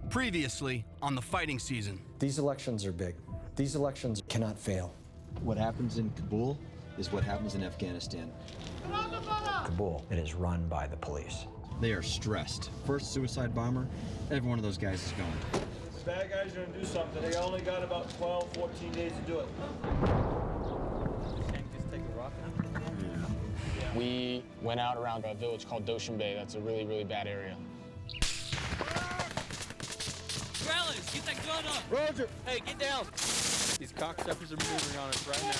Previously on the fighting season. These elections are big. These elections cannot fail. What happens in Kabul is what happens in Afghanistan. Kabul, it is run by the police. They are stressed. First suicide bomber, every one of those guys is going. The bad guys are gonna do something. They only got about 12, 14 days to do it. Can't just take a rock now? We went out around a village called Doshin Bay. That's a really, really bad area. Morales, get that gun up! Roger! Hey, get down! These cocksuckers are moving on us right now.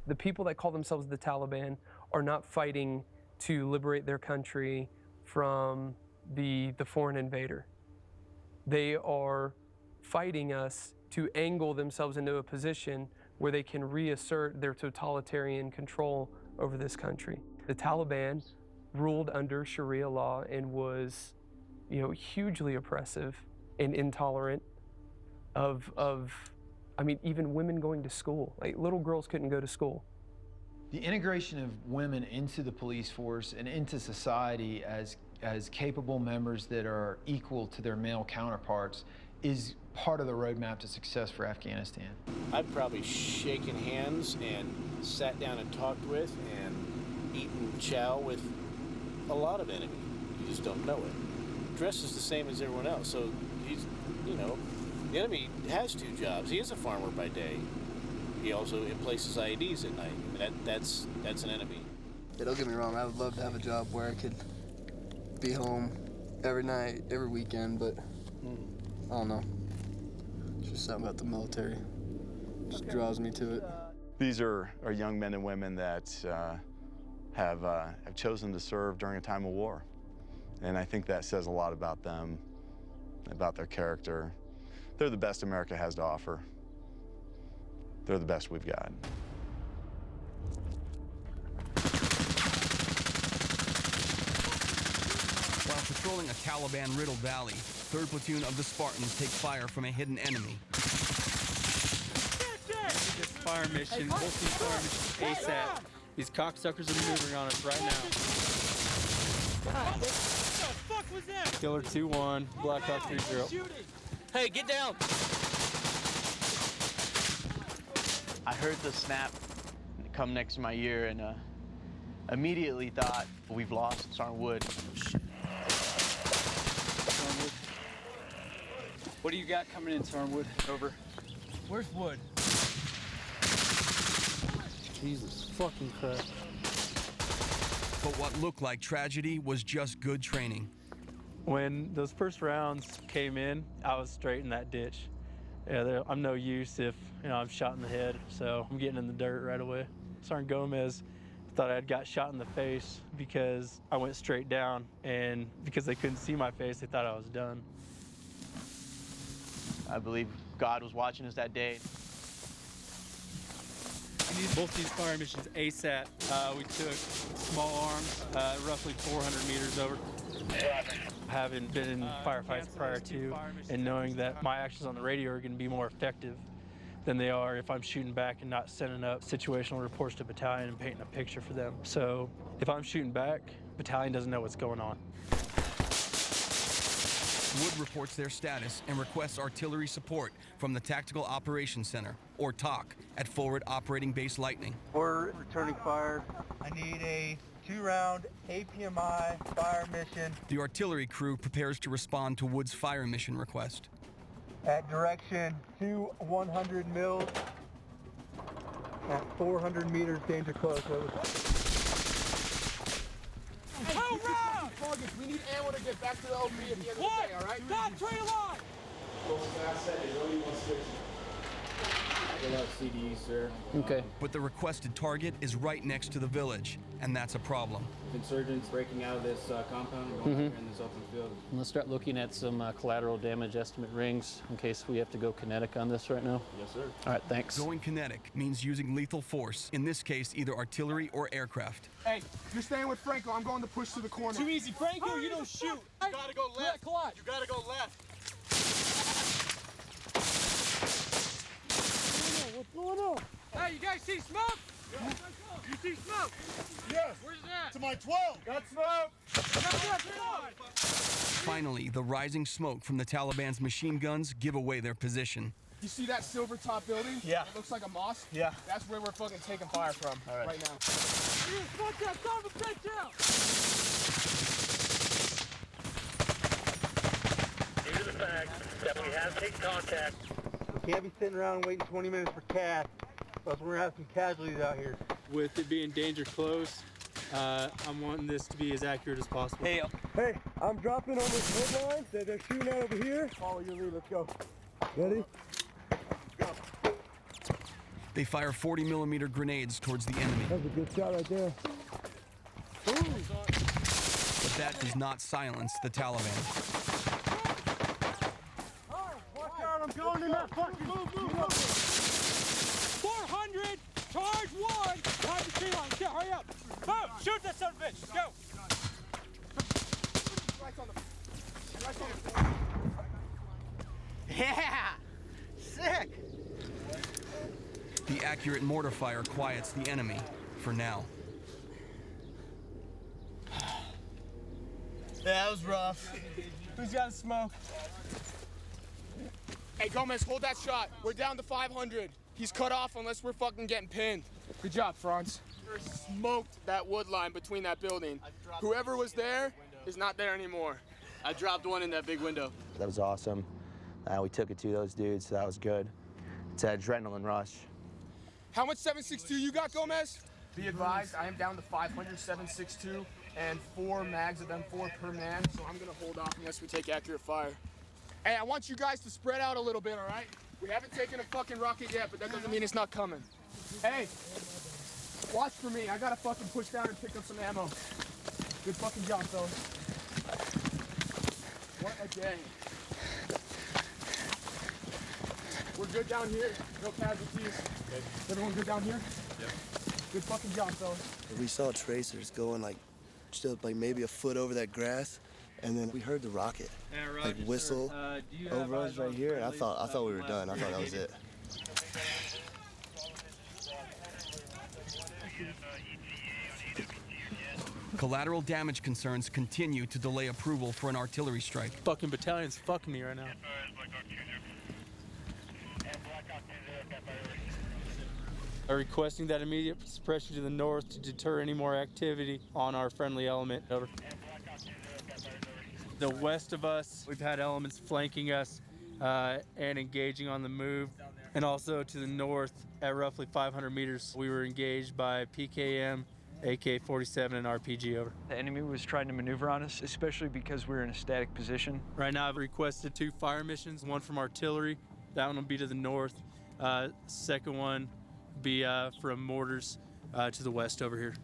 The people that call themselves the Taliban are not fighting to liberate their country from the foreign invader. They are fighting us to angle themselves into a position where they can reassert their totalitarian control over this country. The Taliban ruled under Sharia law and was, hugely oppressive and intolerant I mean, even women going to school. Like, little girls couldn't go to school. The integration of women into the police force and into society as capable members that are equal to their male counterparts is part of the roadmap to success for Afghanistan. I've probably shaken hands and sat down and talked with and eaten chow with a lot of enemies. You just don't know it. Dress is the same as everyone else, so he's, the enemy has two jobs. He is a farmer by day. He also places IEDs at night. That's an enemy. Yeah, don't get me wrong, I would love to have a job where I could be home every night, every weekend, but I don't know. It's just something about the military. It just draws me to it. These are young men and women that have chosen to serve during a time of war. And I think that says a lot about them, about their character. They're the best America has to offer. They're the best we've got. While patrolling a Taliban-riddled valley, 3rd Platoon of the Spartans take fire from a hidden enemy. This fire mission, both these fire missions ASAP. These cocksuckers are moving on us right now. What the fuck was that? Killer 2-1, Black Hawk 3-0. Hey, get down! I heard the snap come next to my ear and immediately thought, we've lost Sarnwood. Sarnwood. What do you got coming in, Sarnwood? Over. Where's Wood? Jesus fucking Christ. But what looked like tragedy was just good training. When those first rounds came in, I was straight in that ditch. Yeah, I'm no use if I'm shot in the head, so I'm getting in the dirt right away. Sergeant Gomez thought I had got shot in the face because I went straight down, and because they couldn't see my face, they thought I was done. I believe God was watching us that day. We need both these fire missions ASAP. We took small arms, roughly 400 meters over. Having been in firefights prior to, and knowing that my actions on the radio are going to be more effective than they are if I'm shooting back and not sending up situational reports to battalion and painting a picture for them. So if I'm shooting back, battalion doesn't know what's going on. Wood reports their status and requests artillery support from the Tactical Operations Center, or TOC, at Forward Operating Base Lightning. We're returning fire. I need a 2-round APMI fire mission. The artillery crew prepares to respond to Wood's fire mission request. At direction 100 mils at 400 meters danger close. Hey, round! We need ammo able to get back to the OP at the end of the day, all right? Stop, tree line! We'll have CDs, sir. Okay. But the requested target is right next to the village, and that's a problem. Insurgents breaking out of this compound and going out here in this open field. Let's start looking at some collateral damage estimate rings in case we have to go kinetic on this right now. Yes, sir. All right, thanks. Going kinetic means using lethal force, in this case, either artillery or aircraft. Hey, you're staying with Franco. I'm going to push to the corner. Too easy, Franco, you don't shoot. You gotta go left. You gotta go left. What's going on? Hey, you guys see smoke? You see smoke? Yes. Where's that? To my 12. Got smoke. Finally, the rising smoke from the Taliban's machine guns give away their position. You see that silver top building? Yeah. It looks like a mosque? Yeah. That's where we're fucking taking fire from right now. Fuck that son of a bitch out! Due to the fact that we have taken contact, we can't be sitting around waiting 20 minutes for CAD, because we're gonna have some casualties out here. With it being danger close, I'm wanting this to be as accurate as possible. Hey, I'm dropping on this wood line that they're shooting at over here. Follow your lead, let's go. Ready? They fire 40mm grenades towards the enemy. That's a good shot right there. But that does not silence the Taliban. Watch out, I'm going in that fucking... Move. 400, charge one. Behind the tree line. Shit, hurry up. Move, shoot that son of a bitch. Let's go. Yeah! Sick! The accurate mortar fire quiets the enemy, for now. Yeah, that was rough. Who's got smoke? Hey, Gomez, hold that shot. We're down to 500. He's cut off unless we're fucking getting pinned. Good job, Franz. Smoked that wood line between that building. Whoever was there is not there anymore. I dropped one in that big window. That was awesome. We took it to those dudes, so that was good. It's an adrenaline rush. How much 7.62 you got, Gomez? Be advised, I am down to 500 7.62 and 4 mags of them, 4 per man, so I'm gonna hold off unless we take accurate fire. Hey, I want you guys to spread out a little bit, all right? We haven't taken a fucking rocket yet, but that doesn't mean it's not coming. Hey, watch for me. I gotta fucking push down and pick up some ammo. Good fucking job, fellas. What a day. We're good down here. No casualties. Okay. Everyone good down here? Yeah. Good fucking job, fellas. We saw tracers going like just like maybe a foot over that grass, and then we heard the rocket like whistle over us right here, and I thought we were done. I thought that was it. Collateral damage concerns continue to delay approval for an artillery strike. Fucking battalion's fucking me right now. Requesting that immediate suppression to the north to deter any more activity on our friendly element. Over. The west of us, we've had elements flanking us and engaging on the move. And also to the north, at roughly 500 meters, we were engaged by PKM, AK-47, and RPG. Over. The enemy was trying to maneuver on us, especially because we're in a static position. Right now, I've requested 2 fire missions, one from artillery. That one will be to the north. Second one be from mortars to the west over here.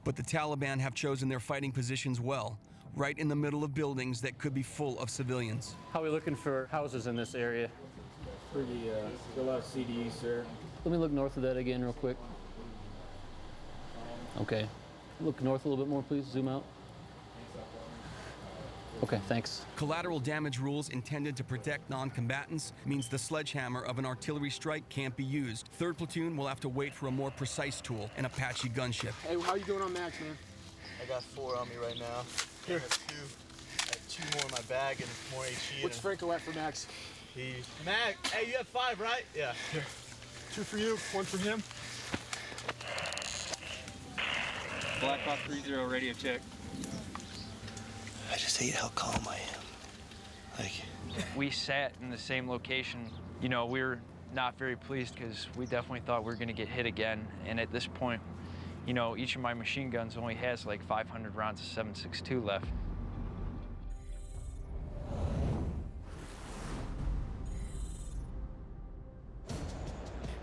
But the Taliban have chosen their fighting positions well, right in the middle of buildings that could be full of civilians. How are we looking for houses in this area? Pretty, a lot of CDs, sir. Let me look north of that again real quick. Okay. Look north a little bit more, please. Zoom out. Okay, thanks. Collateral damage rules intended to protect non-combatants means the sledgehammer of an artillery strike can't be used. 3rd Platoon will have to wait for a more precise tool, an Apache gunship. Hey, how you doing on max, man? I got 4 on me right now. Here. I have 2 more in my bag and more HE. What's Franco at for max? Mac, hey, you have 5, right? Yeah. Here. 2 for you, 1 for him. Black Hawk 30 radio check. I just hate how calm I am. Like, We sat in the same location. You know, we were not very pleased because we definitely thought we were going to get hit again. And at this point, you know, each of my machine guns only has like 500 rounds of 7.62 left.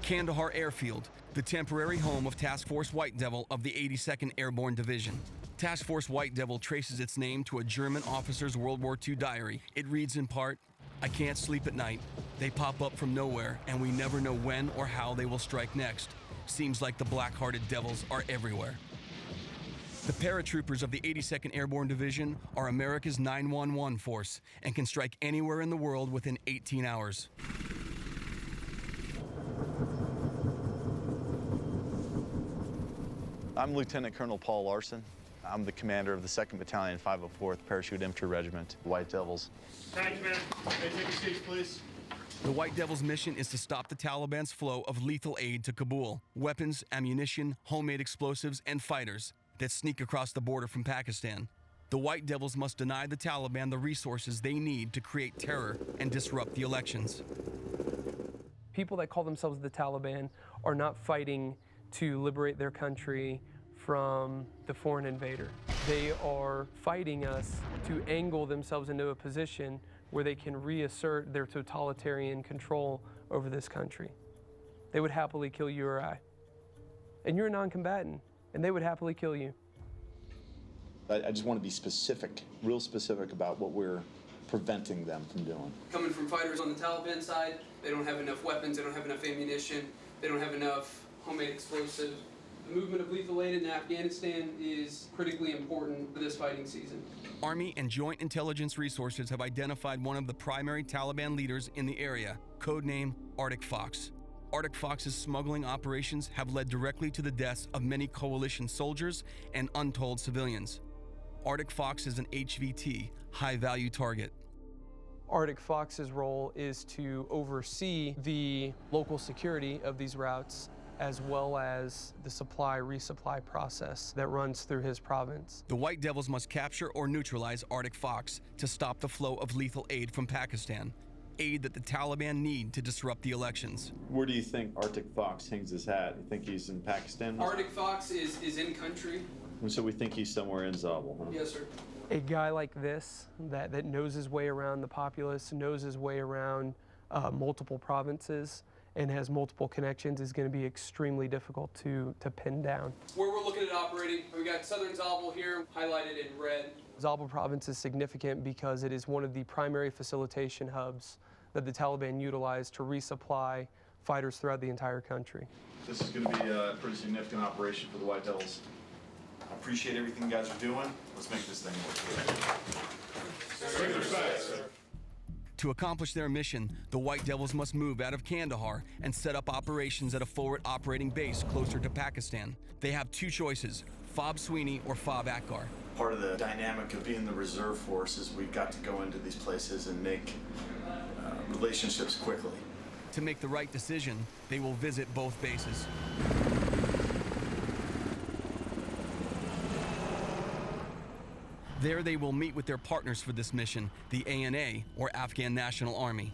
Kandahar Airfield, the temporary home of Task Force White Devil of the 82nd Airborne Division. Task Force White Devil traces its name to a German officer's World War II diary. It reads in part, "I can't sleep at night. They pop up from nowhere, and we never know when or how they will strike next. Seems like the black-hearted devils are everywhere." The paratroopers of the 82nd Airborne Division are America's 911 force and can strike anywhere in the world within 18 hours. I'm Lieutenant Colonel Paul Larson. I'm the commander of the 2nd Battalion, 504th Parachute Infantry Regiment, White Devils. Thank you, man. Hey, take your seats, please. The White Devils' mission is to stop the Taliban's flow of lethal aid to Kabul, weapons, ammunition, homemade explosives, and fighters that sneak across the border from Pakistan. The White Devils must deny the Taliban the resources they need to create terror and disrupt the elections. People that call themselves the Taliban are not fighting to liberate their country from the foreign invader. They are fighting us to angle themselves into a position where they can reassert their totalitarian control over this country. They would happily kill you or I. And you're a non-combatant, and they would happily kill you. I just want to be specific, real specific about what we're preventing them from doing. Coming from fighters on the Taliban side, they don't have enough weapons, they don't have enough ammunition, they don't have enough homemade explosives. The movement of lethal aid in Afghanistan is critically important for this fighting season. Army and Joint Intelligence Resources have identified one of the primary Taliban leaders in the area, codename Arctic Fox. Arctic Fox's smuggling operations have led directly to the deaths of many coalition soldiers and untold civilians. Arctic Fox is an HVT, high-value target. Arctic Fox's role is to oversee the local security of these routes, as well as the supply-resupply process that runs through his province. The White Devils must capture or neutralize Arctic Fox to stop the flow of lethal aid from Pakistan, aid that the Taliban need to disrupt the elections. Where do you think Arctic Fox hangs his hat? You think he's in Pakistan? Arctic Fox is in country. And so we think he's somewhere in Zabul, huh? Yes, sir. A guy like this, that knows his way around the populace, knows his way around multiple provinces, and has multiple connections, is going to be extremely difficult to pin down. Where we're looking at operating, we got southern Zabul here, highlighted in red. Zabul province is significant because it is one of the primary facilitation hubs that the Taliban utilize to resupply fighters throughout the entire country. This is going to be a pretty significant operation for the White Devils. I appreciate everything you guys are doing. Let's make this thing work. To accomplish their mission, the White Devils must move out of Kandahar and set up operations at a forward operating base closer to Pakistan. They have two choices, Fob Sweeney or Fob Akbar. Part of the dynamic of being the reserve force is we've got to go into these places and make relationships quickly. To make the right decision, they will visit both bases. There they will meet with their partners for this mission, the ANA, or Afghan National Army.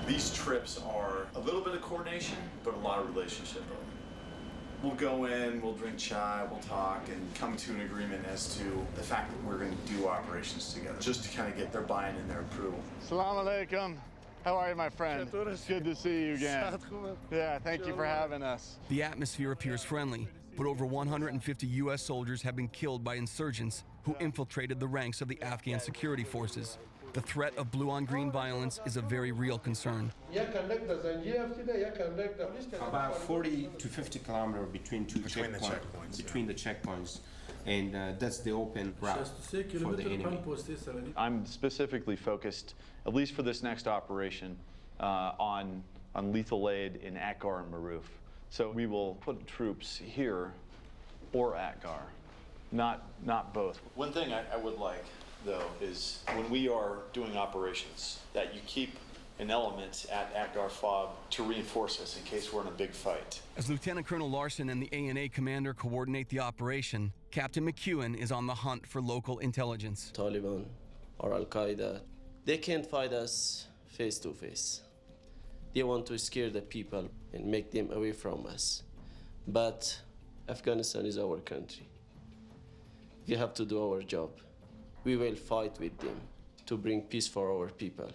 These trips are a little bit of coordination, but a lot of relationship building. We'll go in, we'll drink chai, we'll talk, and come to an agreement as to the fact that we're going to do operations together, just to kind of get their buy-in and their approval. Assalamu alaikum. How are you, my friend? Good to see you again. Yeah, thank you for having us. The atmosphere appears friendly, but over 150 U.S. soldiers have been killed by insurgents who infiltrated the ranks of the Afghan security forces. The threat of blue-on-green violence is a very real concern. About 40 to 50 kilometers between two checkpoints. Between the checkpoints. And that's the open route for the enemy. I'm specifically focused, at least for this next operation, on lethal aid in Akgar and Maruf. So we will put troops here or Akgar, not both. One thing I would like, though, is when we are doing operations, that you keep an element at Akgar Fob to reinforce us in case we're in a big fight. As Lieutenant Colonel Larson and the ANA commander coordinate the operation, Captain McEwen is on the hunt for local intelligence. Taliban or Al-Qaeda, they can't fight us face to face. They want to scare the people and make them away from us. But Afghanistan is our country. We have to do our job. we will fight with them to bring peace for our people.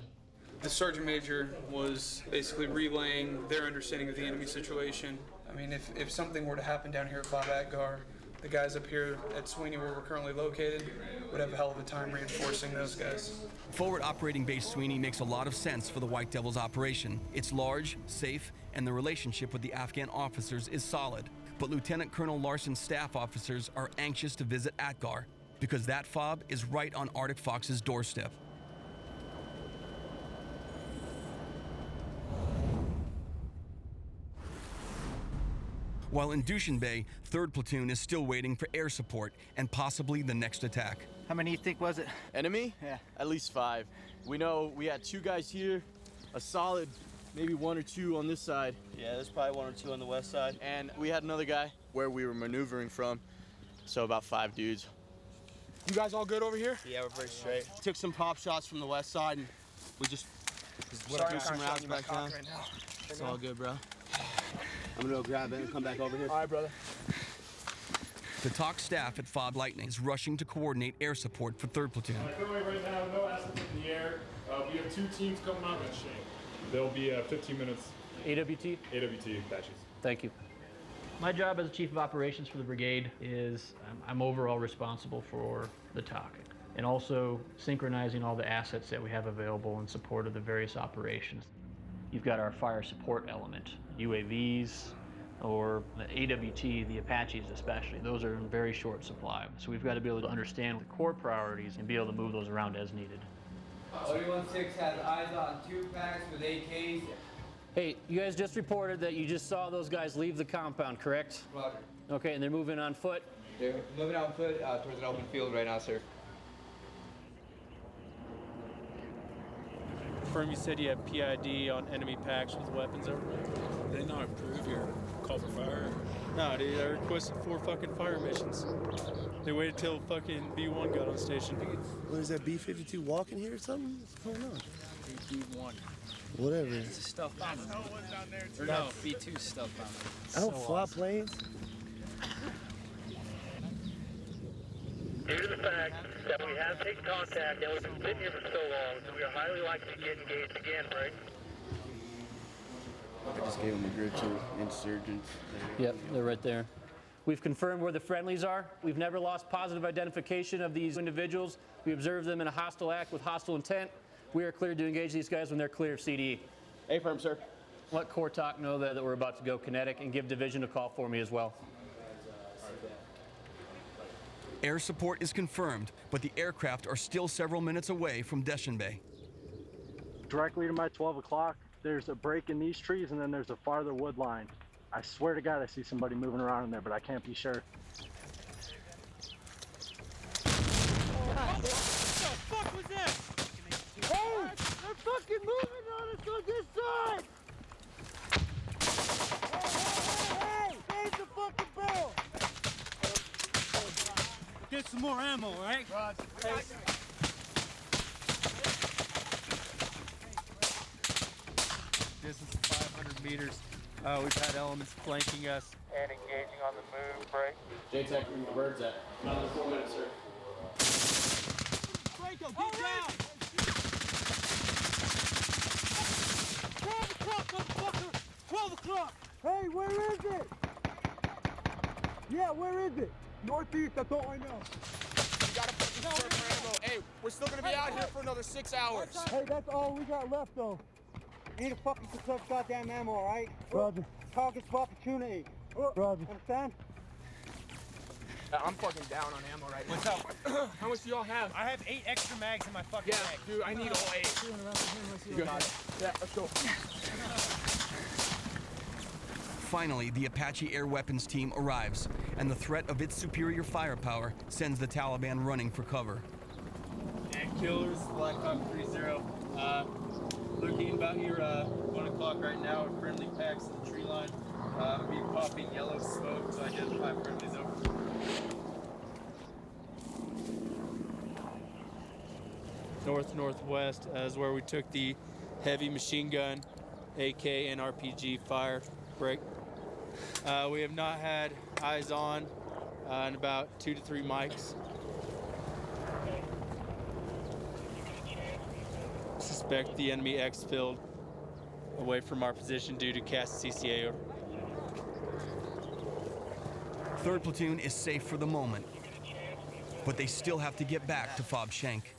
The Sergeant Major was basically relaying their understanding of the enemy situation. I mean, if something were to happen down here at Bob Atgar, the guys up here at Sweeney, where we're currently located, would have a hell of a time reinforcing those guys. Forward Operating Base Sweeney makes a lot of sense for the White Devils operation. It's large, safe, and the relationship with the Afghan officers is solid. But Lieutenant Colonel Larson's staff officers are anxious to visit Atgar because that FOB is right on Arctic Fox's doorstep. While in Dushanbe, 3rd Platoon is still waiting for air support and possibly the next attack. How many you think was it? Enemy? Yeah. At least 5. We know we had 2 guys here, a solid maybe 1 or 2 on this side. Yeah, there's probably 1 or 2 on the west side. And we had another guy where we were maneuvering from. So about 5 dudes. You guys all good over here? Yeah, we're very straight. Took some pop shots from the west side and we just threw some rounds back down. It's all good, bro. I'm gonna go grab it and come back over here. All right, brother. The TOC staff at FOB Lightning is rushing to coordinate air support for 3rd Platoon. Currently right now, no assets in the air. We have 2 teams coming out. They'll be 15 minutes. AWT? AWT batches. Thank you. My job as Chief of Operations for the brigade is I'm overall responsible for the TOC and also synchronizing all the assets that we have available in support of the various operations. You've got our fire support element, UAVs, or the AWT, the Apaches especially. Those are in very short supply. So we've got to be able to understand the core priorities and be able to move those around as needed. 41-6 has eyes on 2 packs with AKs. Hey, you guys just reported that you just saw those guys leave the compound, correct? Roger. Okay, and they're moving on foot? They're moving on foot towards an open field right now, sir. Confirm you said you have PID on enemy packs with weapons over there? They not approve your call for fire? No, dude, I requested 4 fucking fire missions. They waited till fucking B1 got on station. What is that, B-52 walking here or something? What's going on? B1. Whatever. It's a stealth bomber. Or no, B2 stealth bomber. I don't fly planes. Due to the fact that we have taken contact and we've been sitting here for so long, so we are highly likely to get engaged again, right? I just gave them a grid to insurgents. Yep, they're right there. We've confirmed where the friendlies are. We've never lost positive identification of these individuals. We observed them in a hostile act with hostile intent. We are cleared to engage these guys when they're clear of CDE. Affirm, sir. Let Corps TOC know that we're about to go kinetic and give Division a call for me as well. Air support is confirmed, but the aircraft are still several minutes away from Dushanbe. Directly to my 12 o'clock, there's a break in these trees and then there's a farther wood line. I swear to God I see somebody moving around in there, but I can't be sure. What the fuck was that? Hey! They're fucking moving on us on this side! Hey! Save the fucking barrel! Get some more ammo, right? Roger. Distance of 500 meters. We've had elements flanking us. And engaging on the move, break. J-Tech, where the birds at? Another 4 minutes, sir. Franco, get down! 12 o'clock, motherfucker! 12 o'clock! Hey, where is it? Yeah, where is it? Northeast, that's all I know. You gotta fucking search for ammo. Hey, we're still gonna be out here for another 6 hours. Hey, that's all we got left, though. Need to fucking conserve goddamn ammo, alright? Roger. Targets of opportunity. Roger. Understand? I'm fucking down on ammo right now. What's up? How much do y'all have? I have 8 extra mags in my fucking bag. Dude, I need all 8. You got it. Yeah, let's go. Finally, the Apache air weapons team arrives, and the threat of its superior firepower sends the Taliban running for cover. And killers, Black Hawk 3-0. Looking about here, 1 o'clock right now, with friendly packs in the tree line. Be popping yellow smoke to identify friendlies over. North-northwest is where we took the heavy machine gun, AK, and RPG fire break. We have not had eyes on in about 2 to 3 mics. suspect the enemy exfilled away from our position due to cast CCA over. 3rd Platoon is safe for the moment, but they still have to get back to Fob Shank.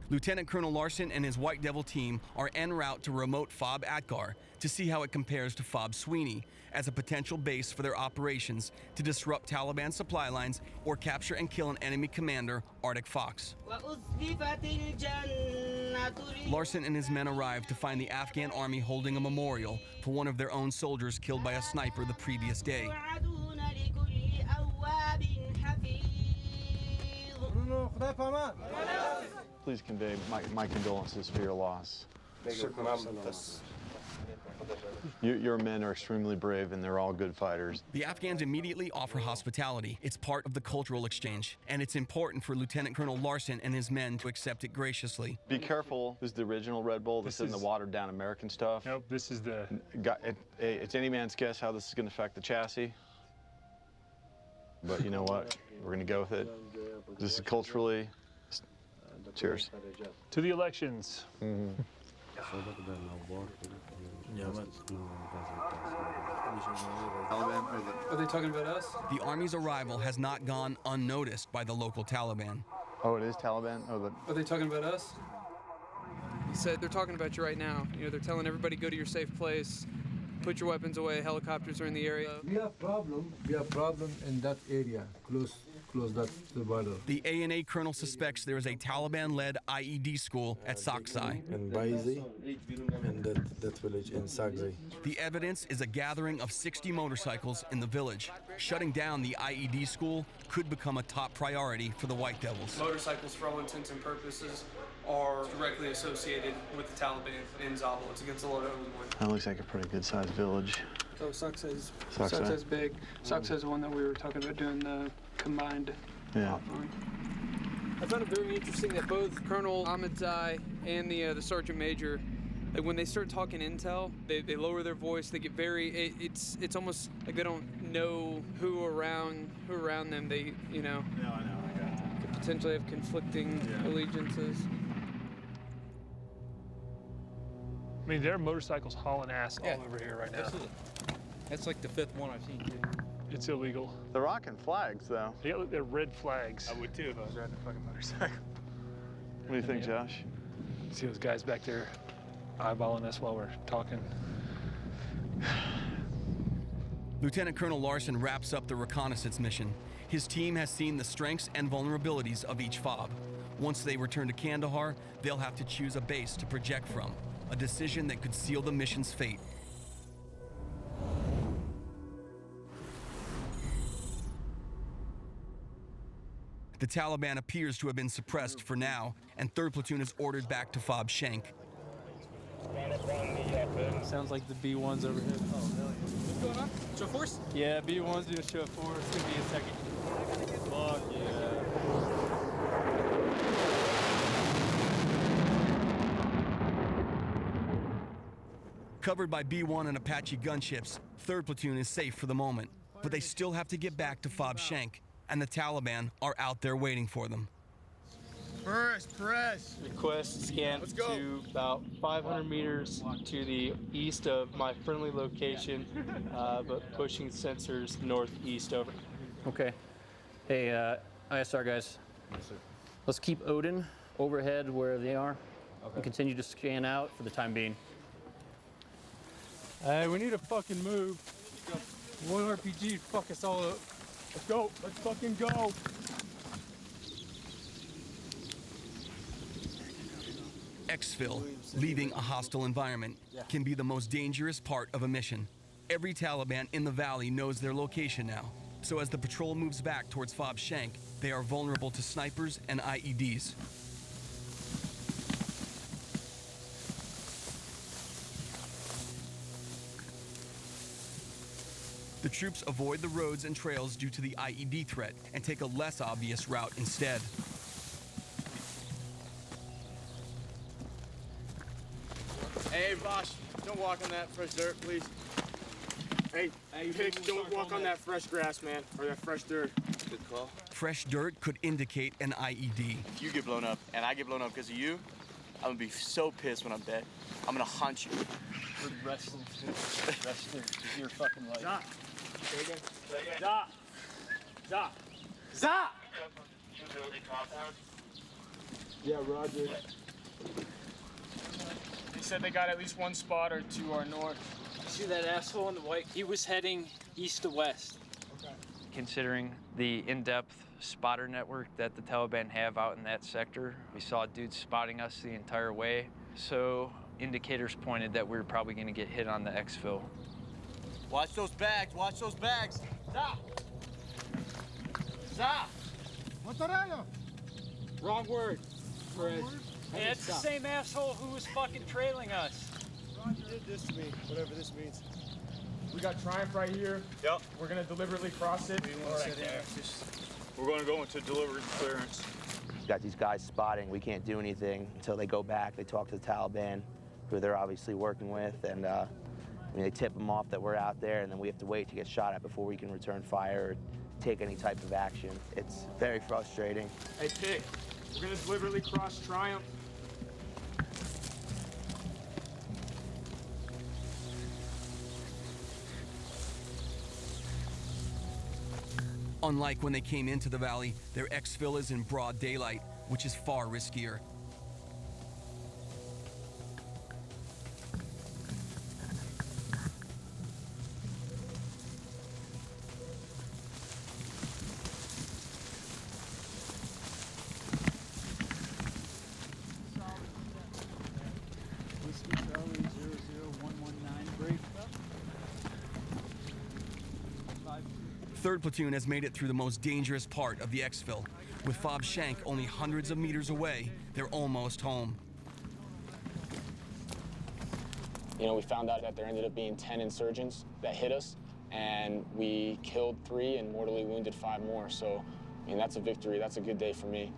Lieutenant Colonel Larson and his White Devil team are en route to remote Fob Atgar to see how it compares to Fob Sweeney as a potential base for their operations to disrupt Taliban supply lines or capture and kill an enemy commander, Arctic Fox. Larson and his men arrive to find the Afghan army holding a memorial for one of their own soldiers killed by a sniper the previous day. Please convey my condolences for your loss. Your men are extremely brave and they're all good fighters. The Afghans immediately offer hospitality. It's part of the cultural exchange, and it's important for Lieutenant Colonel Larson and his men to accept it graciously. Be careful. This is the original Red Bull. This isn't the watered down American stuff. Nope, this is the... It's any man's guess how this is going to affect the chassis. But you know what? We're going to go with it. This is culturally... Cheers. To the elections. Mm-hmm. Are they talking about us? The Army's arrival has not gone unnoticed by the local Taliban. Oh, it is Taliban? Are they talking about us? He said they're talking about you right now. You know, they're telling everybody go to your safe place, put your weapons away, helicopters are in the area. We have problem in that area, close that to the border. The ANA colonel suspects there is a Taliban-led IED school at Saksai. In Baizi, and that village in Saksai. The evidence is a gathering of 60 motorcycles in the village. Shutting down the IED school could become a top priority for the White Devils. Motorcycles, for all intents and purposes, are directly associated with the Taliban in Zabul. It's against the law to own one. That looks like a pretty good-sized village. So Saksai's big. Saksai's the one that we were talking about doing the combined op on. I found it very interesting that both Colonel Ahmadzai and the Sergeant Major, like when they start talking intel, they lower their voice. They get very. It's almost like they don't know who around them. They No, I know. I got it. Could potentially have conflicting allegiances. I mean, there are motorcycles hauling ass all over here right now. That's like the 5th one I've seen, too. It's illegal. They're rocking flags, though. They got their red flags. I would too if I was riding a fucking motorcycle. What do you think, Josh? See those guys back there eyeballing us while we're talking. Lieutenant Colonel Larson wraps up the reconnaissance mission. His team has seen the strengths and vulnerabilities of each FOB. Once they return to Kandahar, they'll have to choose a base to project from, a decision that could seal the mission's fate. The Taliban appears to have been suppressed for now, and 3rd Platoon is ordered back to Fob Shank. Sounds like the B1's over here. Oh, hell yeah. What's going on? Show force? Yeah, B1's doing show force. It's gonna be a second. Fuck yeah. Covered by B1 and Apache gunships, 3rd Platoon is safe for the moment, but they still have to get back to Fob Shank, and the Taliban are out there waiting for them. Press. Request scan to about 500 meters to the east of my friendly location, but pushing sensors northeast over. Okay. Hey, ISR guys. Yes, sir. Let's keep Odin overhead where they are and continue to scan out for the time being. Hey, we need to fucking move. One RPG, fuck us all up. Let's go. Let's fucking go. Exfil, leaving a hostile environment, can be the most dangerous part of a mission. Every Taliban in the valley knows their location now, so as the patrol moves back towards Fob Shank, they are vulnerable to snipers and IEDs. The troops avoid the roads and trails due to the IED threat and take a less obvious route instead. Hey, Bosch, don't walk on that fresh dirt, please. Hey, Pick, don't walk on that fresh grass, man, or that fresh dirt. Good call. Fresh dirt could indicate an IED. If you get blown up and I get blown up because of you, I'm gonna be so pissed when I'm dead. I'm gonna haunt you. We're wrestling for your fucking life. Za! Say again. Za! Za! Za! Yeah, Roger. They said they got at least one spotter to our north. See that asshole in the white? He was heading east to west. Okay. Considering the in-depth spotter network that the Taliban have out in that sector, we saw dudes spotting us the entire way. So indicators pointed that we were probably going to get hit on the exfil. Watch those bags, watch those bags. Za! Za! Wrong word. Hey, it's the same asshole who was fucking trailing us. Roger did this to me, whatever this means. We got Triumph right here. Yep. We're gonna deliberately cross it. We're going to go into delivery clearance. Got these guys spotting. We can't do anything until they go back. They talk to the Taliban, who they're obviously working with, and they tip them off that we're out there, and then we have to wait to get shot at before we can return fire or take any type of action. It's very frustrating. Hey, Pick, we're gonna deliberately cross Triumph. Unlike when they came into the valley, their exfil is in broad daylight, which is far riskier. Whiskey Charlie 00119 break. 3rd Platoon has made it through the most dangerous part of the exfil. With Fob Shank only hundreds of meters away, they're almost home. You know, we found out that there ended up being 10 insurgents that hit us, and we killed 3 and mortally wounded 5 more. So, I mean, that's a victory. That's a good day for me,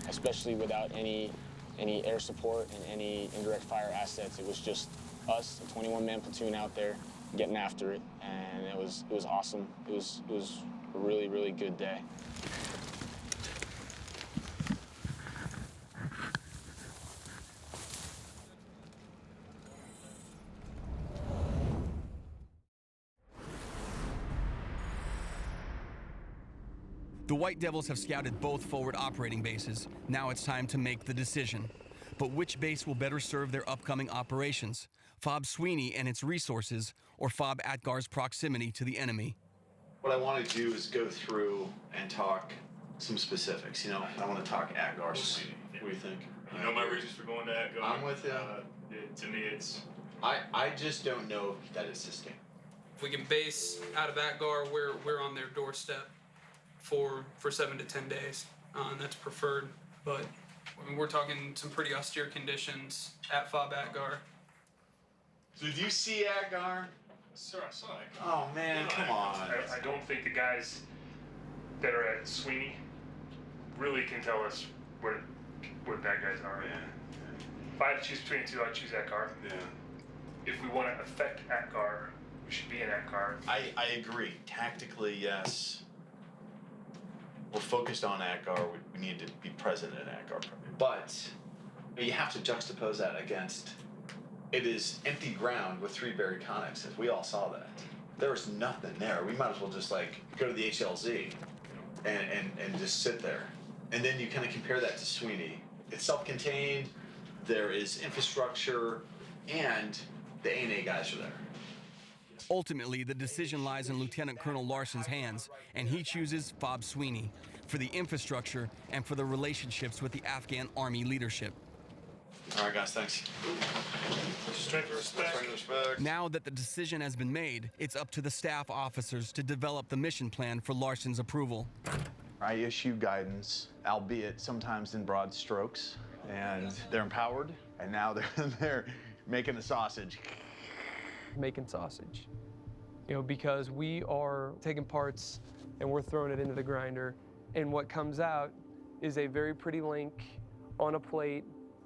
especially without any air support and any indirect fire assets. It was just us, a 21-man platoon out there, getting after it, and it was awesome. It was a really, really good day. The White Devils have scouted both forward operating bases. Now it's time to make the decision. But which base will better serve their upcoming operations? Fob Sweeney and its resources, or Fob Atgar's proximity to the enemy? What I want to do is go through and talk some specifics. You know, I want to talk Atgar Sweeney. What do you think? You know my reasons for going to Atgar. I'm with you. To me, it's... I just don't know that it's sustainable. If we can base out of Atgar, we're on their doorstep for 7 to 10 days, and that's preferred. But I mean, we're talking some pretty austere conditions at Fob Atgar. So did you see Atgar? Sir, I saw it. Oh man, come on. I don't think the guys that are at Sweeney really can tell us where bad guys are. Yeah. If I had to choose between the two, I'd choose Atgar. Yeah. If we want to affect Atgar, we should be in Atgar. I agree. Tactically, yes. We're focused on Atgar. We need to be present in Atgar. But you have to juxtapose that against it is empty ground with 3 buried connexes. We all saw that. There was nothing there. We might as well just like go to the HLZ and just sit there. And then you kind of compare that to Sweeney. It's self-contained, there is infrastructure, and the A&A guys are there. Ultimately, the decision lies in Lieutenant Colonel Larson's hands, and he chooses Fob Sweeney for the infrastructure and for the relationships with the Afghan army leadership. All right, guys, thanks. Strength and respect. Now that the decision has been made, it's up to the staff officers to develop the mission plan for Larson's approval. I issue guidance, albeit sometimes in broad strokes, and they're empowered, and now they're making the sausage. Making sausage. You know, because we are taking parts and we're throwing it into the grinder, and what comes out is a very pretty link on a plate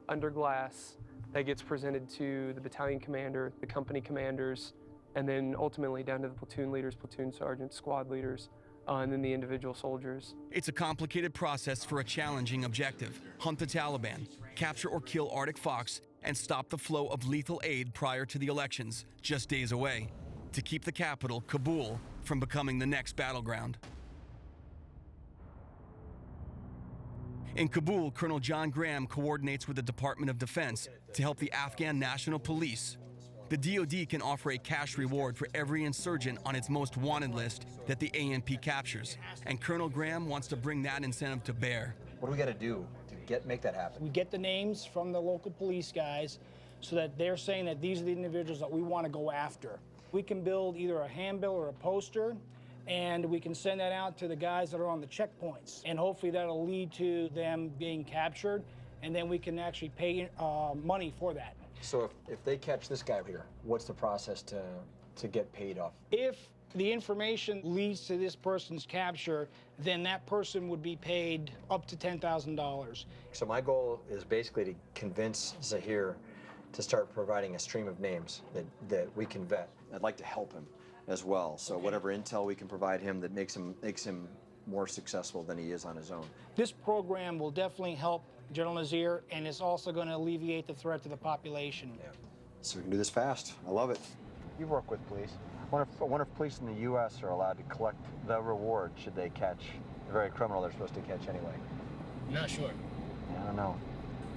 under glass that gets presented to the battalion commander, the company commanders, and then ultimately down to the platoon leaders, platoon sergeants, squad leaders, and then the individual soldiers. It's a complicated process for a challenging objective: hunt the Taliban, capture or kill Arctic Fox, and stop the flow of lethal aid prior to the elections, just days away, to keep the capital, Kabul, from becoming the next battleground. In Kabul, Colonel John Graham coordinates with the Department of Defense to help the Afghan National Police. The DoD can offer a cash reward for every insurgent on its most wanted list that the ANP captures, and Colonel Graham wants to bring that incentive to bear. What do we got to do to make that happen? We get the names from the local police guys so that they're saying that these are the individuals that we want to go after. We can build either a handbill or a poster, and we can send that out to the guys that are on the checkpoints. And hopefully that'll lead to them being captured, and then we can actually pay money for that. So if they catch this guy here, what's the process to get paid off? If the information leads to this person's capture, then that person would be paid up to $10,000. So my goal is basically to convince Zahir to start providing a stream of names that we can vet. I'd like to help him as well. So whatever intel we can provide him that makes him more successful than he is on his own. This program will definitely help General Nazir, and it's also going to alleviate the threat to the population. Yeah. So we can do this fast. I love it. You work with police. I wonder if police in the U.S. are allowed to collect the reward should they catch the very criminal they're supposed to catch anyway. Not sure. I don't know.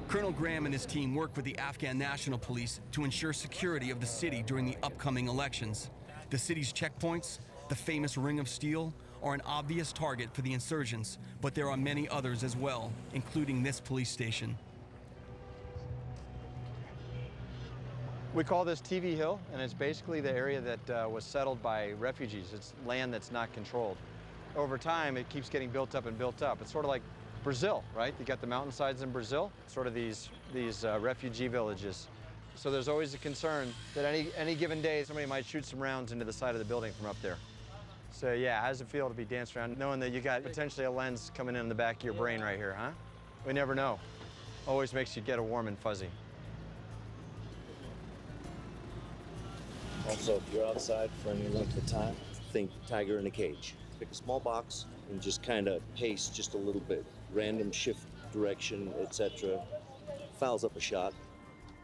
Colonel Graham and his team work with the Afghan National Police to ensure security of the city during the upcoming elections. The city's checkpoints, the famous Ring of Steel, are an obvious target for the insurgents, but there are many others as well, including this police station. We call this TV Hill, and it's basically the area that was settled by refugees. It's land that's not controlled. Over time, it keeps getting built up and built up. It's sort of like Brazil, right? You got the mountainsides in Brazil, sort of these refugee villages. So there's always a concern that any given day, somebody might shoot some rounds into the side of the building from up there. So yeah, how does it feel to be danced around, knowing that you got potentially a lens coming in the back of your brain right here, huh? We never know. Always makes you get a warm and fuzzy. Also, if you're outside for any length of time, think tiger in a cage. Pick a small box and just kind of pace just a little bit. Random shift direction, etc. Fouls up a shot.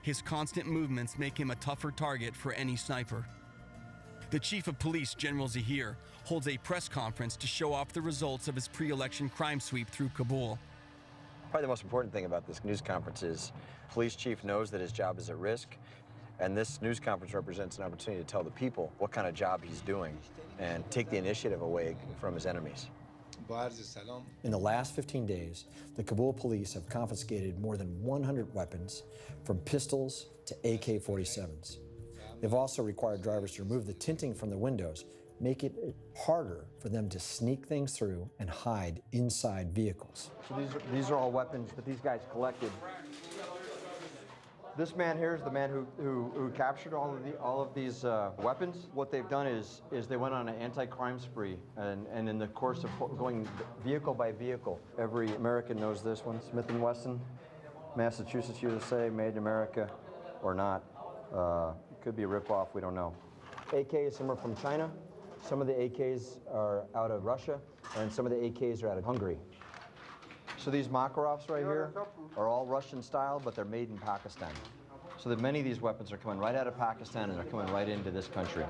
His constant movements make him a tougher target for any sniper. The chief of police, General Zahir, holds a press conference to show off the results of his pre-election crime sweep through Kabul. Probably the most important thing about this news conference is police chief knows that his job is at risk, and this news conference represents an opportunity to tell the people what kind of job he's doing and take the initiative away from his enemies. In the last 15 days, the Kabul police have confiscated more than 100 weapons, from pistols to AK-47s. They've also required drivers to remove the tinting from their windows, make it harder for them to sneak things through and hide inside vehicles. So these are all weapons that these guys collected. This man here is the man who captured all of these weapons. What they've done is they went on an anti-crime spree, and in the course of going vehicle by vehicle, every American knows this one: Smith & Wesson, Massachusetts, USA, made in America, or not. It could be a ripoff, we don't know. AKs, some are from China. Some of the AKs are out of Russia, and some of the AKs are out of Hungary. So these Makarovs right here are all Russian style, but they're made in Pakistan. So that many of these weapons are coming right out of Pakistan and they're coming right into this country.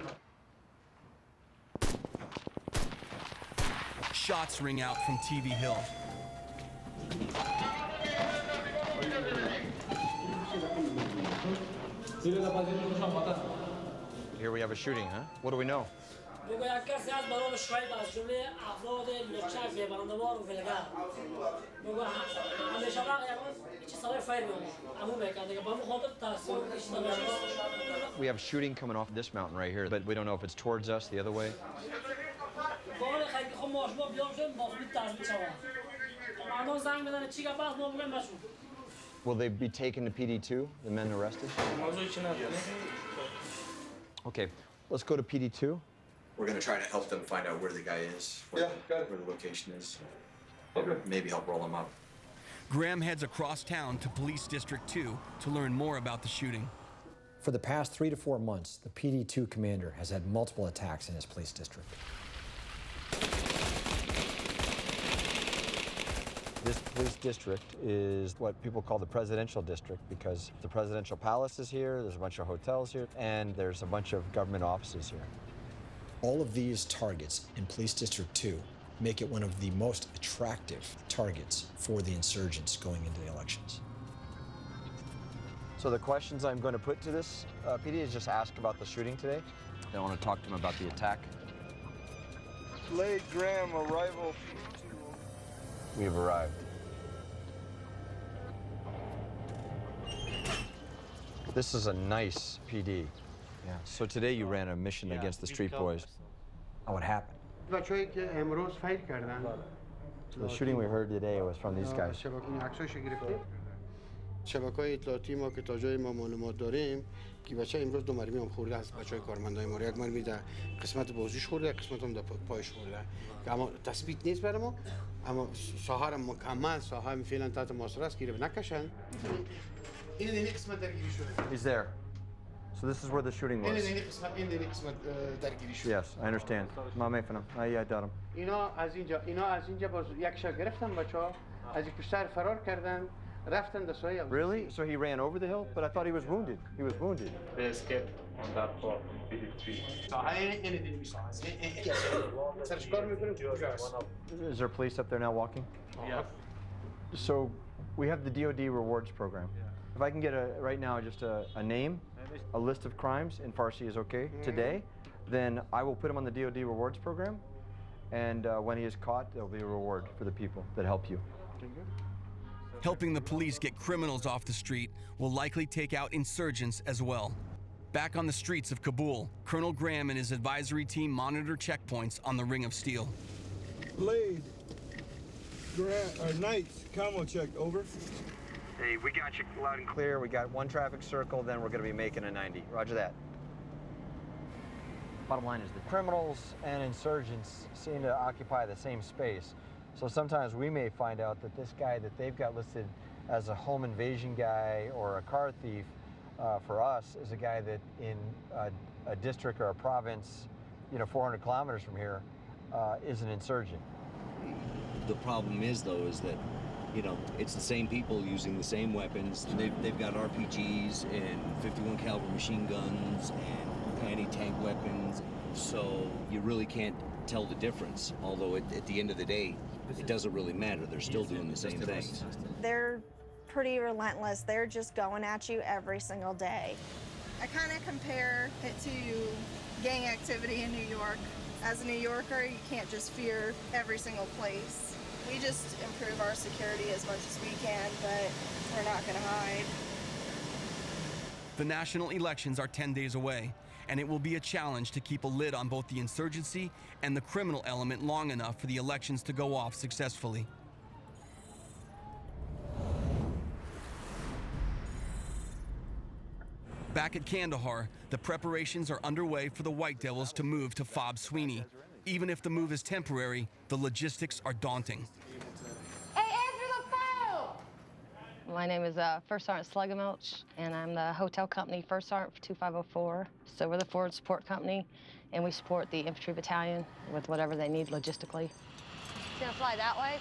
Shots ring out from TV Hill. Here we have a shooting, huh? What do we know? We have shooting coming off this mountain right here, but we don't know if it's towards us, the other way. Will they be taken to PD2, the men arrested? Okay, let's go to PD2. We're going to try to help them find out where the guy is, where the location is. Maybe help roll him up. Graham heads across town to Police District 2 to learn more about the shooting. For the past 3 to 4 months, the PD2 commander has had multiple attacks in his police district. This police district is what people call the presidential district because the presidential palace is here, there's a bunch of hotels here, and there's a bunch of government offices here. All of these targets in Police District 2 make it one of the most attractive targets for the insurgents going into the elections. So the questions I'm going to put to this PD is just ask about the shooting today. I want to talk to him about the attack. Late Graham arrival. We have arrived. This is a nice PD. Yeah. So today you ran a mission against the street boys. Oh, what happened? The shooting we heard today was from these guys. شبکه‌های اطلاعاتی ما که تا جای ما معلومات داریم که بچه امروز 2 مرمی هم خورده از بچه‌های کارمندای ما یک مرمی در قسمت بازوش خورده قسمت هم در پایش خورده اما تثبیت نیست برای ما اما ساحه مکمل ساحه فعلا تحت محاصره است گیره نکشن این قسمت درگیری شده. He's there. So this is where the shooting was. این قسمت درگیری شده. Yes, I understand. ما میفهمم. I دارم. اینا از اینجا باز یکشا گرفتن بچه‌ها از این پشت فرار کردن. Really? So he ran over the hill? But I thought he was wounded. He was wounded. They escaped on that part from PD3. Is there police up there now walking? Yeah. So we have the DOD rewards program. If I can get right now just a name, a list of crimes in Farsi is okay today, then I will put him on the DOD rewards program. And when he is caught, there'll be a reward for the people that help you. Helping the police get criminals off the street will likely take out insurgents as well. Back on the streets of Kabul, Colonel Graham and his advisory team monitor checkpoints on the Ring of Steel. Blade. Knights, combo check, over. Hey, we got you loud and clear. We got one traffic circle, then we're going to be making a 90. Roger that. Bottom line is the criminals and insurgents seem to occupy the same space. So sometimes we may find out that this guy that they've got listed as a home invasion guy or a car thief for us is a guy that in a district or a province, 400 kilometers from here, is an insurgent. The problem is, though, is that, it's the same people using the same weapons. They've got RPGs and 51 caliber machine guns and anti-tank weapons. So you really can't tell the difference. Although at the end of the day, it doesn't really matter. They're still doing the same things. They're pretty relentless. They're just going at you every single day. I kind of compare it to gang activity in New York. As a New Yorker, you can't just fear every single place. We just improve our security as much as we can, but we're not going to hide. The national elections are 10 days away, and it will be a challenge to keep a lid on both the insurgency and the criminal element long enough for the elections to go off successfully. Back at Kandahar, the preparations are underway for the White Devils to move to Fob Sweeney. Even if the move is temporary, the logistics are daunting. Hey, answer the phone! My name is First Sergeant Slugamilch, and I'm the hotel company First Sergeant for 2504. So we're the forward support company, and we support the infantry battalion with whatever they need logistically. You gonna fly that way?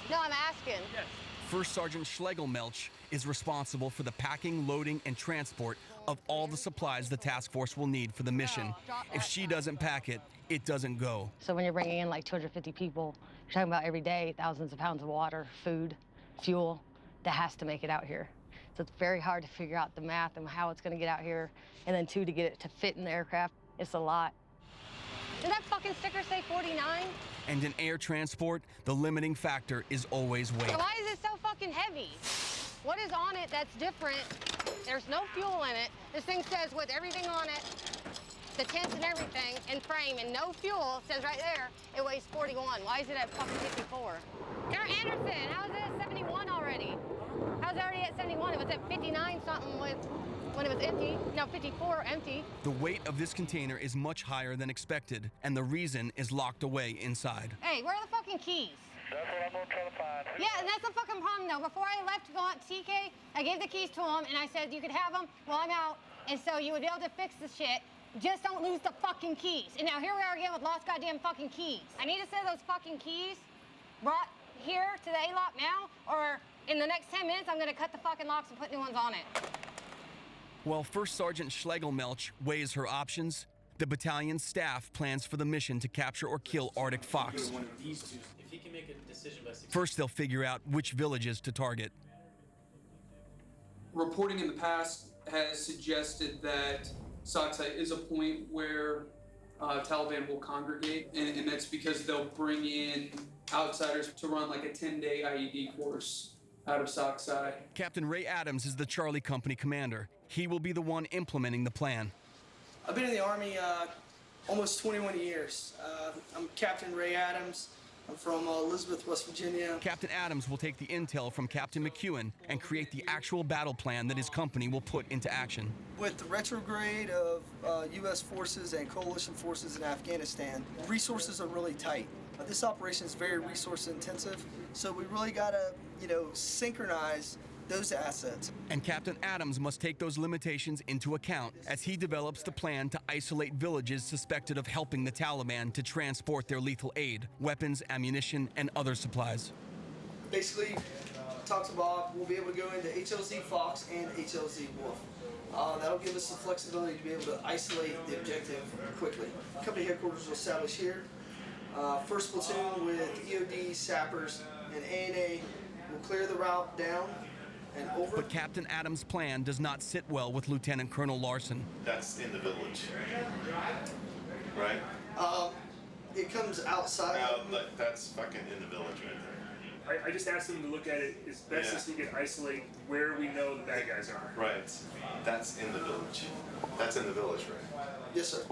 No, I'm asking. Yes. First Sergeant Schlegelmelch is responsible for the packing, loading, and transport of all the supplies the task force will need for the mission. If she doesn't pack it, it doesn't go. So when you're bringing in like 250 people, you're talking about every day thousands of pounds of water, food, fuel that has to make it out here. So it's very hard to figure out the math and how it's going to get out here, and then two, to get it to fit in the aircraft. It's a lot. Did that fucking sticker say 49? And in air transport, the limiting factor is always weight. Why is it so fucking heavy? What is on it that's different? There's no fuel in it. This thing says with everything on it, the tents and everything, and frame, and no fuel, it says right there, it weighs 41. Why is it at fucking 54? Garrett Anderson, how is it at 71 already? How's it already at 71? It was at 59 something when it was empty. No, 54 empty. The weight of this container is much higher than expected, and the reason is locked away inside. Hey, where are the fucking keys? That's what I'm gonna try to find. Yeah, and that's the fucking problem though. Before I left to go out to TK, I gave the keys to him and I said you could have them while I'm out, And so you would be able to fix the shit. Just don't lose the fucking keys. And now here we are again with lost goddamn fucking keys. I need to see those fucking keys brought here to the A-lock now, or in the next 10 minutes, I'm gonna cut the fucking locks and put new ones on it. While First Sergeant Schlegelmelch weighs her options, the battalion's staff plans for the mission to capture or kill Arctic Fox. If he can make a decision by 6. First, they'll figure out which villages to target. Reporting in the past has suggested that Socksite is a point where Taliban will congregate, and that's because they'll bring in outsiders to run like a 10-day IED course out of Socksite. Captain Ray Adams is the Charlie Company commander. He will be the one implementing the plan. I've been in the Army almost 21 years. I'm Captain Ray Adams. I'm from Elizabeth, West Virginia. Captain Adams will take the intel from Captain McEwen and create the actual battle plan that his company will put into action. With the retrograde of U.S. forces and coalition forces in Afghanistan, resources are really tight. This operation is very resource intensive, so we really gotta, synchronize those assets. And Captain Adams must take those limitations into account as he develops the plan to isolate villages suspected of helping the Taliban to transport their lethal aid, weapons, ammunition, and other supplies. Basically, talk to Bob, we'll be able to go into HLZ Fox and HLZ Wolf. That'll give us the flexibility to be able to isolate the objective quickly. Company headquarters will establish here. First platoon with E02 sappers and A&A will clear the route down and over. But Captain Adams' plan does not sit well with Lieutenant Colonel Larson. That's in the village, right? It comes outside. But that's fucking in the village right there. I just asked them to look at it as best as we can isolate where we know the bad guys are. Right. That's in the village. That's in the village, right? Yes, sir.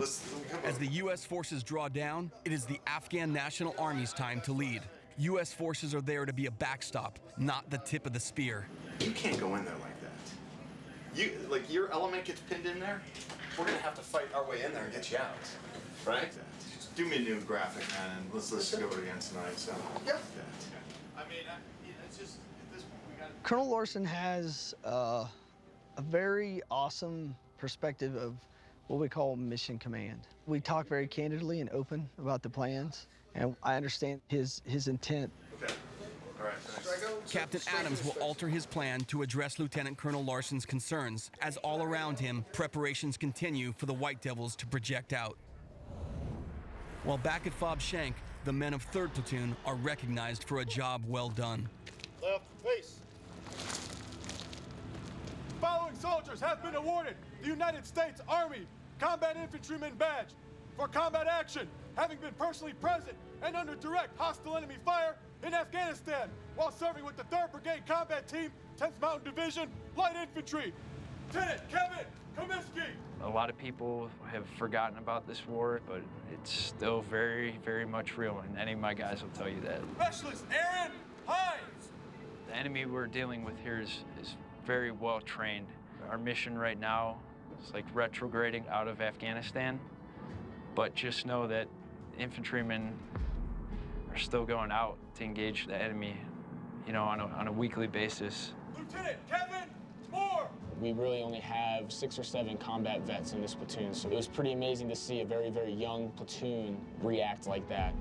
As the U.S. forces draw down, it is the Afghan National Army's time to lead. U.S. forces are there to be a backstop, not the tip of the spear. You can't go in there like that. Your element gets pinned in there, we're gonna have to fight our way in there and get you out, right? Just do me a new graphic, man, and let's go over it again tonight. So. Yeah. I mean, it's just at this point we got. Colonel Larson has a very awesome perspective of what we call mission command. We talk very candidly and open about the plans, and I understand his intent. Okay. All right, thanks. Captain Adams will alter his plan to address Lieutenant Colonel Larson's concerns, as all around him, preparations continue for the White Devils to project out. While back at Fob Shank, the men of 3rd Platoon are recognized for a job well done. Left, face. Following soldiers have been awarded the United States Army Combat Infantryman Badge for combat action, having been personally present and under direct hostile enemy fire in Afghanistan while serving with the 3rd Brigade Combat Team, 10th Mountain Division, Light Infantry. Lieutenant Kevin Komisky. A lot of people have forgotten about this war, but it's still very, very much real, and any of my guys will tell you that. Specialist Aaron Hines. The enemy we're dealing with here is very well trained. Our mission right now is like retrograding out of Afghanistan, but just know that infantrymen are still going out to engage the enemy, on a weekly basis. Lieutenant Kevin Moore. We really only have 6 or 7 combat vets in this platoon, so it was pretty amazing to see a very, very young platoon react like that.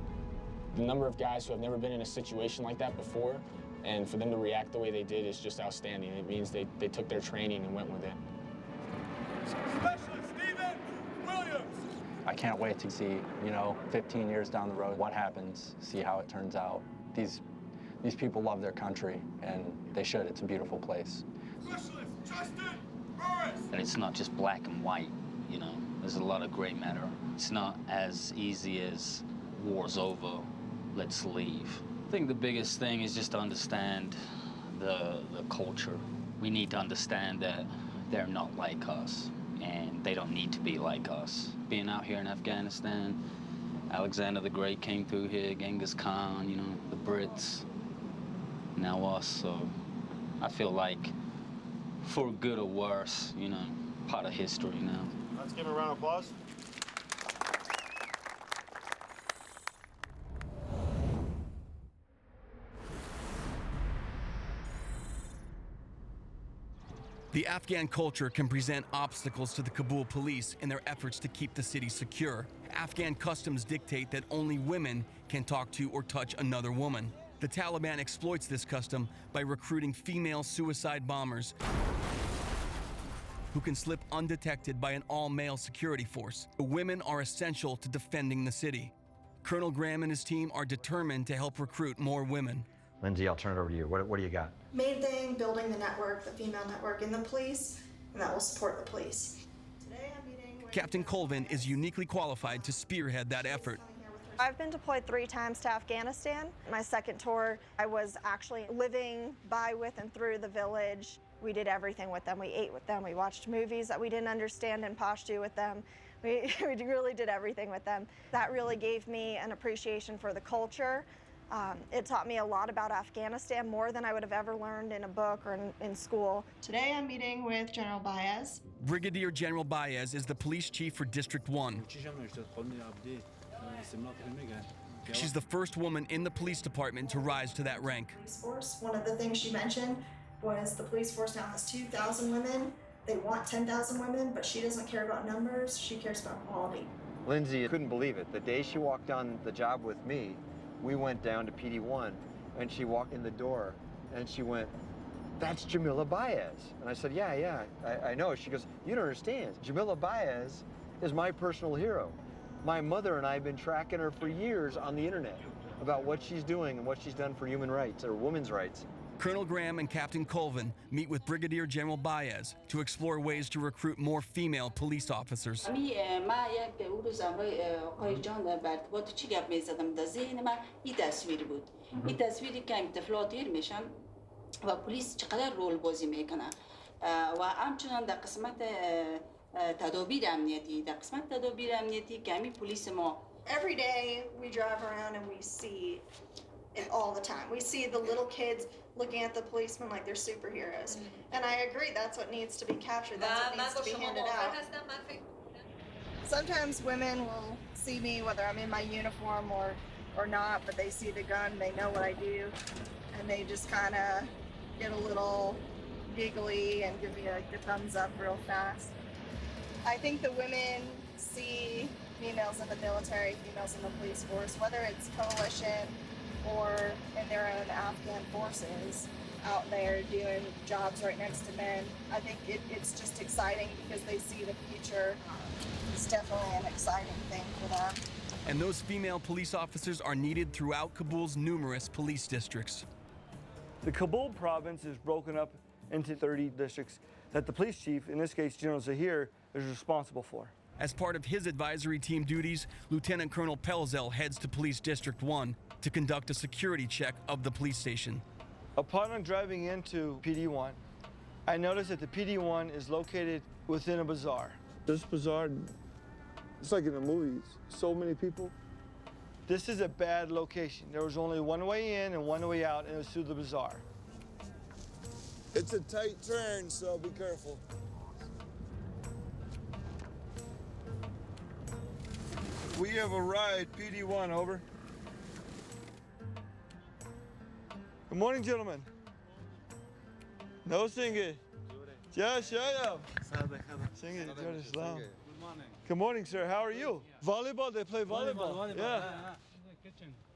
The number of guys who have never been in a situation like that before, and for them to react the way they did is just outstanding. It means they took their training and went with it. Specialist Stephen Williams. I can't wait to see, 15 years down the road, what happens, see how it turns out. These people love their country, and they should. It's a beautiful place. Specialist Justin Morris. And it's not just black and white, There's a lot of gray matter. It's not as easy as war's over, let's leave. I think the biggest thing is just to understand the culture. We need to understand that they're not like us, and they don't need to be like us. Being out here in Afghanistan, Alexander the Great came through here, Genghis Khan, the Brits, now us. So I feel like, for good or worse, part of history now. Let's give him a round of applause. The Afghan culture can present obstacles to the Kabul police in their efforts to keep the city secure. Afghan customs dictate that only women can talk to or touch another woman. The Taliban exploits this custom by recruiting female suicide bombers who can slip undetected by an all-male security force. The women are essential to defending the city. Colonel Graham and his team are determined to help recruit more women. Lindsay, I'll turn it over to you. What do you got? Main thing, building the network, the female network in the police, and that will support the police. Today I'm meeting with Captain Colvin is uniquely qualified to spearhead that effort. I've been deployed 3 times to Afghanistan. My second tour, I was actually living by, with, and through the village. We did everything with them. We ate with them. We watched movies that we didn't understand in Pashto with them. We really did everything with them. That really gave me an appreciation for the culture. It taught me a lot about Afghanistan, more than I would have ever learned in a book or in school. Today I'm meeting with General Baez. Brigadier General Baez is the police chief for District 1. She's the first woman in the police department to rise to that rank. Police force, one of the things she mentioned was the police force now has 2,000 women. They want 10,000 women, but she doesn't care about numbers. She cares about quality. Lindsay couldn't believe it. The day she walked on the job with me, we went down to PD1, and she walked in the door, and she went, "That's Jamila Baez." And I said, yeah, I know. She goes, "You don't understand. Jamila Baez is my personal hero. My mother and I have been tracking her for years on the internet about what she's doing and what she's done for human rights, or women's rights." Colonel Graham and Captain Colvin meet with Brigadier General Baez to explore ways to recruit more female police officers. و پلیس چقدر رول بازی میکنه و همچنان در قسمت تدابیر امنیتی در قسمت تدابیر امنیتی که همین پلیس ما Every day we drive around and we see it all the time. We see the little kids looking at the policemen like they're superheroes. And I agree, that's what needs to be captured. That's what needs to be handed out. Sometimes women will see me, whether I'm in my uniform or not, but they see the gun, they know what I do, and they just kind of get a little giggly and give me a thumbs up real fast. I think the women see females in the military, females in the police force, whether it's coalition or in their own Afghan forces out there doing jobs right next to men. I think it's just exciting because they see the future. It's definitely an exciting thing for them. And those female police officers are needed throughout Kabul's numerous police districts. The Kabul province is broken up into 30 districts that the police chief, in this case General Zahir, is responsible for. As part of his advisory team duties, Lieutenant Colonel Pelzel heads to Police District 1 to conduct a security check of the police station. Upon driving into PD1, I noticed that the PD1 is located within a bazaar. This bazaar, it's like in the movies, so many people. This is a bad location. There was only one way in and one way out, and it was through the bazaar. It's a tight turn, so be careful. We have a ride, PD1, over. Good morning, gentlemen. No singing. Yeah, shut up. Singing. Good morning. Good morning, sir. How are you? Volleyball? They play volleyball. Yeah.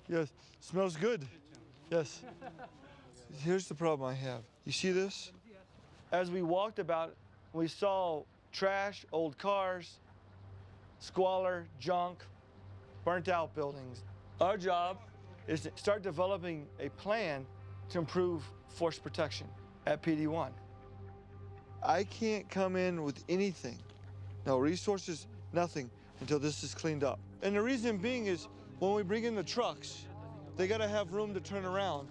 Yes. Smells good. Yes. Here's the problem I have. You see this? As we walked about, we saw trash, old cars, squalor, junk, burnt out buildings. Our job is to start developing a plan to improve force protection at PD1. I can't come in with anything, no resources, nothing, until this is cleaned up. And the reason being is when we bring in the trucks, they gotta have room to turn around.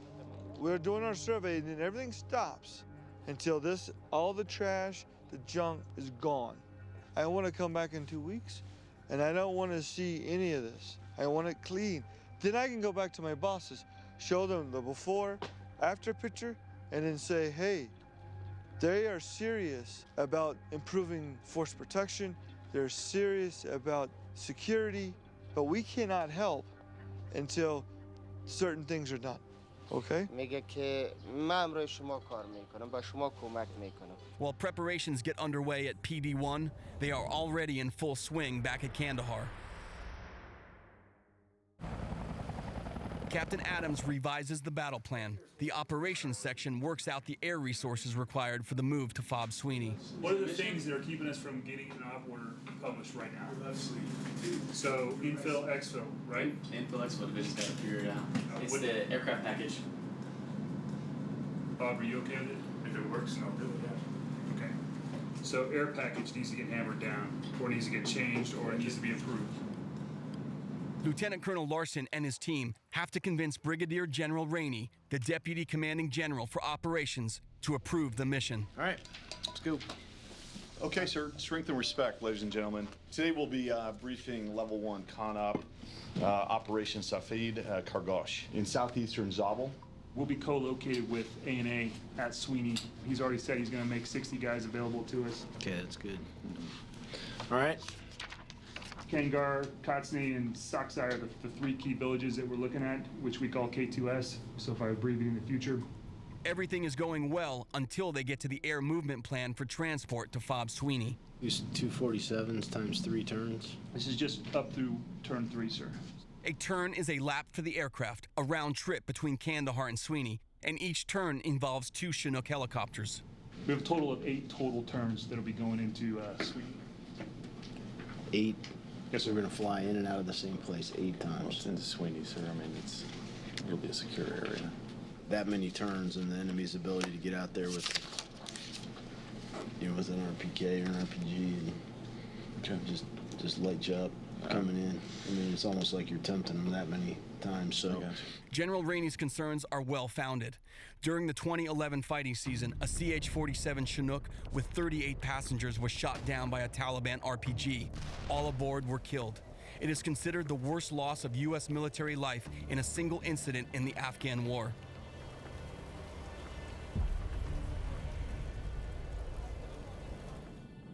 We're doing our survey and everything stops until all the trash, the junk is gone. I wanna come back in 2 weeks and I don't wanna see any of this. I want it clean. Then I can go back to my bosses, show them the before, after picture, and then say, hey, they are serious about improving force protection. They're serious about security, but we cannot help until certain things are done. Okay. میگه که من امروز شما کار میکنم با شما کمک میکنم. While preparations get underway at PD-1, they are already in full swing back at Kandahar. Captain Adams revises the battle plan. The operations section works out the air resources required for the move to Fob Sweeney. What are the things that are keeping us from getting an op order published right now? So infill, exfil, right? Infill, exfil division's got to figure it out. It's the aircraft package. Bob, are you okay with it? If it works, I'll do it, yeah. Okay. So air package needs to get hammered down, or needs to get changed, or it needs to be approved. Lieutenant Colonel Larson and his team have to convince Brigadier General Rainey, the Deputy Commanding General for Operations, to approve the mission. All right, let's go. Okay, sir. Strength and respect, ladies and gentlemen. Today we'll be briefing Level 1 CONOP Operation Safed Kargosh in southeastern Zabul. We'll be co-located with A&A at Sweeney. He's already said he's going to make 60 guys available to us. Okay, that's good. All right. Kangar, Kotsney, and Saksai are the three key villages that we're looking at, which we call K2S, so if I abbreviate in the future. Everything is going well until they get to the air movement plan for transport to Fob Sweeney. Use 247s times 3 turns. This is just up through turn 3, sir. A turn is a lap for the aircraft, a round trip between Kandahar and Sweeney, and each turn involves 2 Chinook helicopters. We have a total of 8 total turns that'll be going into Sweeney. 8? Yes, sir. We're going to fly in and out of the same place 8 times. Well, it's into Sweeney, sir. I mean, it'll be a secure area. That many turns and the enemy's ability to get out there with, with an RPK or an RPG and just light you up coming in. I mean, it's almost like you're tempting them that many times. So General Rainey's concerns are well-founded. During the 2011 fighting season, a CH-47 Chinook with 38 passengers was shot down by a Taliban RPG. All aboard were killed. It is considered the worst loss of U.S. military life in a single incident in the Afghan war.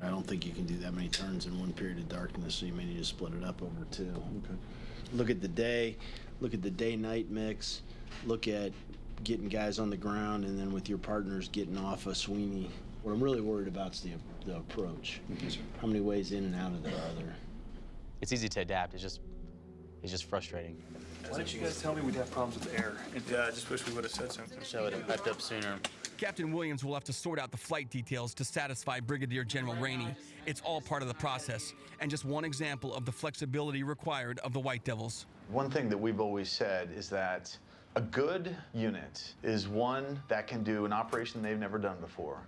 I don't think you can do that many turns in one period of darkness, so you may need to split it up over 2. Okay. Look at the day-night mix, look at getting guys on the ground, and then with your partners getting off of Sweeney. What I'm really worried about is the approach. Yes, sir. How many ways in and out of there are there? It's easy to adapt. It's just frustrating. Why didn't you guys tell me we'd have problems with the air? Yeah, I just wish we would have said something. Wish I would have piped up sooner. Captain Williams will have to sort out the flight details to satisfy Brigadier General Rainey. It's all part of the process, and just one example of the flexibility required of the White Devils. One thing that we've always said is that a good unit is one that can do an operation they've never done before,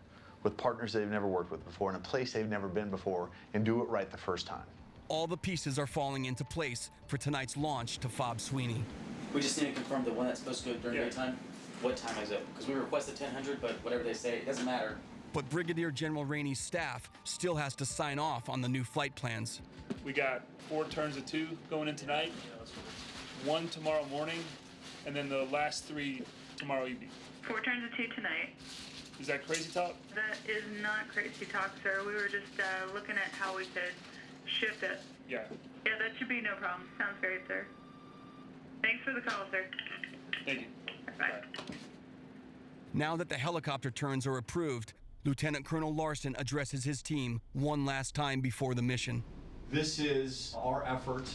with partners they've never worked with before, in a place they've never been before, and do it right the first time. All the pieces are falling into place for tonight's launch to Fob Sweeney. We just need to confirm the one that's supposed to go during daytime. What time is it? Because we requested 1000, but whatever they say, it doesn't matter. But Brigadier General Rainey's staff still has to sign off on the new flight plans. We got 4 turns of 2 going in tonight, 1 tomorrow morning, and then the last 3 tomorrow evening. 4 turns of 2 tonight. Is that crazy talk? That is not crazy talk, sir. We were just looking at how we could shift it. Yeah. Yeah, that should be no problem. Sounds great, sir. Thanks for the call, sir. Thank you. Bye. Now that the helicopter turns are approved, Lieutenant Colonel Larson addresses his team one last time before the mission. This is our effort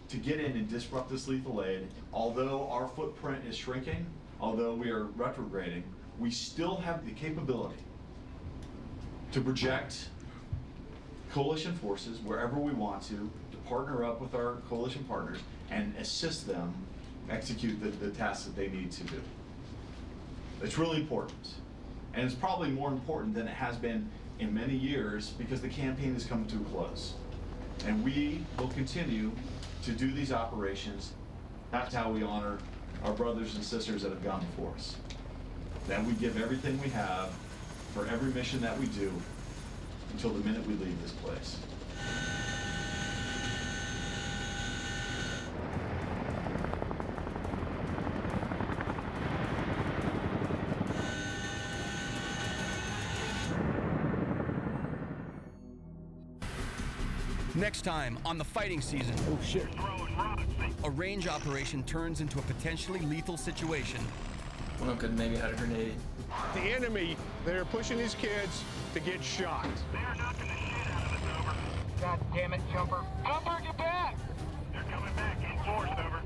to get in and disrupt this lethal aid. Although our footprint is shrinking, although we are retrograding, we still have the capability to project coalition forces wherever we want to partner up with our coalition partners and assist them execute the tasks that they need to do. It's really important. And it's probably more important than it has been in many years because the campaign is coming to a close. And we will continue to do these operations. That's how we honor our brothers and sisters that have gone before us. That we give everything we have for every mission that we do until the minute we leave this place. Next time on The Fighting Season. Oh, shit. A range operation turns into a potentially lethal situation. One of them could maybe had a grenade. The enemy, they're pushing these kids to get shot. They're knocking the shit out of us, over. God damn it, Jumper. Jumper, get back! They're coming back in force, over.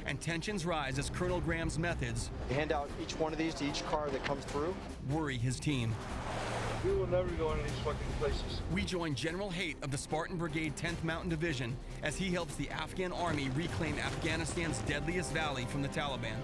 And tensions rise as Colonel Graham's methods Hand out each one of these to each car that comes through. worry his team. We will never go into these fucking places. We join General Haight of the Spartan Brigade 10th Mountain Division as he helps the Afghan army reclaim Afghanistan's deadliest valley from the Taliban.